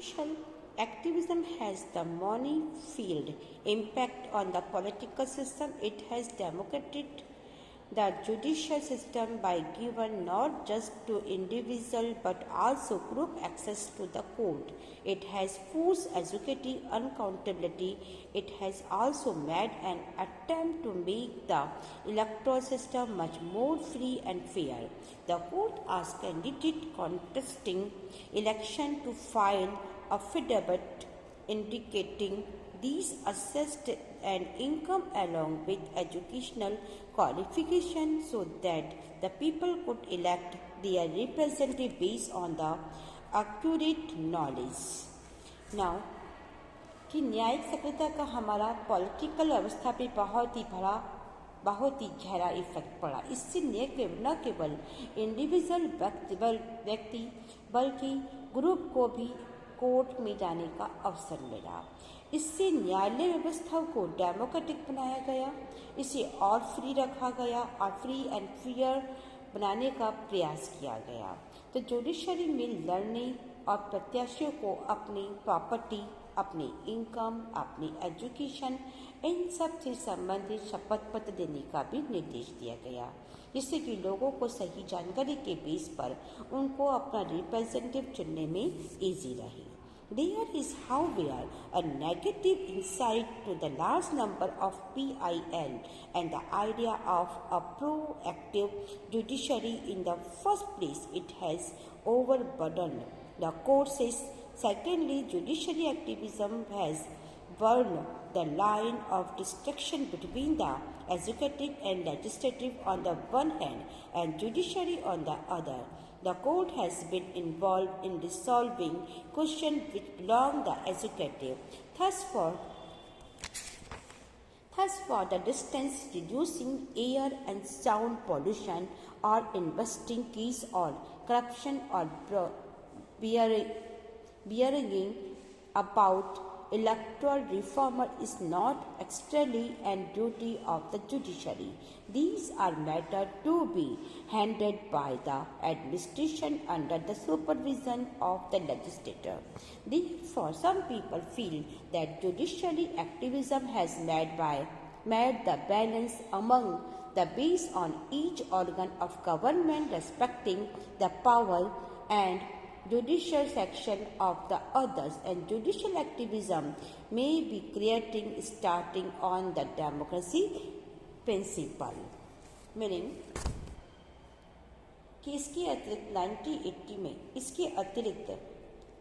judicial activism has the manifold impact on the political system. It has democratized the judicial system by giving not just to individual but also group access to the court. It has forced executive accountability. It has also made an attempt to make the electoral system much more free and fair. The court asks candidates contesting election to file affidavit indicating these assessed and income along with educational qualification so that the people could elect their representative based on the accurate knowledge. Now, कि न्यायिक सक्रियता का हमारा political व्यवस्था पे बहुत ही गहरा effect पड़ा। इससे न केवल इंडिविजुअल व्यक्ति बल्कि ग्रुप को भी कोर्ट में जाने का अवसर मिला। इससे न्यायालय व्यवस्था को डेमोक्रेटिक बनाया गया, इसे और फ्री रखा गया और फ्री एंड फेयर बनाने का प्रयास किया गया। तो जुडिशरी में लड़ने और प्रत्याशियों को अपनी प्रॉपर्टी, अपनी इनकम, अपनी एजुकेशन, इन सब से संबंधित शपथ पत्र देने का भी निर्देश दिया गया, जिससे कि लोगों को सही जानकारी के बेस पर उनको अपना रिप्रेजेंटेटिव चुनने में इजी रहे। There is, however, a negative insight to the large number of PIL and the idea of a proactive judiciary. In the first place, it has overburdened the courts. Secondly, judiciary activism has blurred the line of distinction between the executive and legislative on the one hand and judiciary on the other. The court has been involved in resolving questions which belong to the executive. Thus, for the distance, reducing air and sound pollution, or investing case or corruption or bearing about electoral reform is not extraordinary and duty of the judiciary. These are matters to be handled by the administration under the supervision of the legislature. Therefore, some people feel that judiciary activism has made the balance among the based on each organ of government respecting the power and judicial section of the others, and judicial activism may be creating starting on the democracy principle. Meaning कि इसके अतिरिक्त 1980 में इसके अतिरिक्त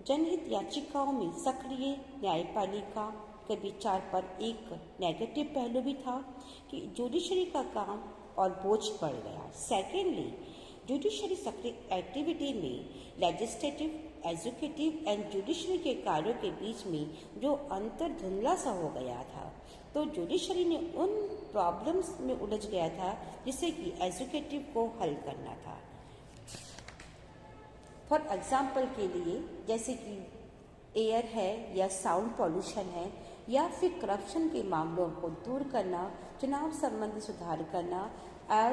जनहित याचिकाओं में सक्रिय न्यायपालिका के विचार पर एक नेगेटिव पहलू भी था कि जुडिशरी का काम और बोझ बढ़ गया। सेकेंडली, जुडिशरी सक्रिय एक्टिविटी में लेजिस्लेटिव, एग्जीक्यूटिव एंड जुडिशरी के कार्यों के बीच में जो अंतर धुंधला सा हो गया था, तो जुडिशरी ने उन प्रॉब्लम्स में उलझ गया था जिसे कि एग्जीक्यूटिव को हल करना था। फॉर एग्जाम्पल के लिए जैसे कि एयर है या साउंड पॉल्यूशन है या फिर करप्शन के मामलों को दूर करना, चुनाव संबंधी सुधार करना, और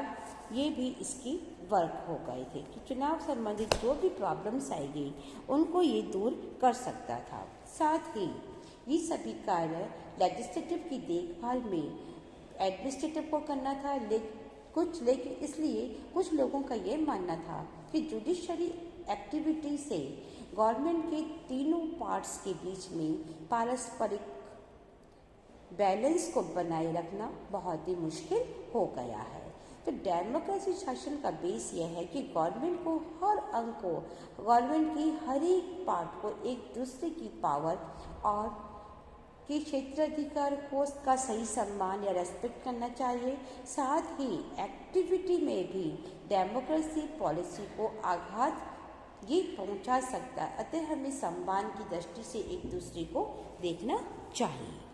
ये भी इसकी वर्क हो गए थे कि चुनाव संबंधित जो भी प्रॉब्लम्स आएगी उनको ये दूर कर सकता था। साथ ही ये सभी कार्य लेजिस्लेटिव की देखभाल में एडमिनिस्ट्रेटिव को करना था, लेकिन इसलिए कुछ लोगों का ये मानना था कि जुडिशरी एक्टिविटी से गवर्नमेंट के तीनों पार्ट्स के बीच में पारस्परिक बैलेंस को बनाए रखना बहुत ही मुश्किल हो गया है। तो डेमोक्रेसी शासन का बेस यह है कि गवर्नमेंट को हर अंग को, गवर्नमेंट की हर एक पार्ट को एक दूसरे की पावर और के क्षेत्राधिकार को का सही सम्मान या रेस्पेक्ट करना चाहिए। साथ ही एक्टिविटी में भी डेमोक्रेसी पॉलिसी को आघात ये पहुंचा सकता है, अतः हमें सम्मान की दृष्टि से एक दूसरे को देखना चाहिए।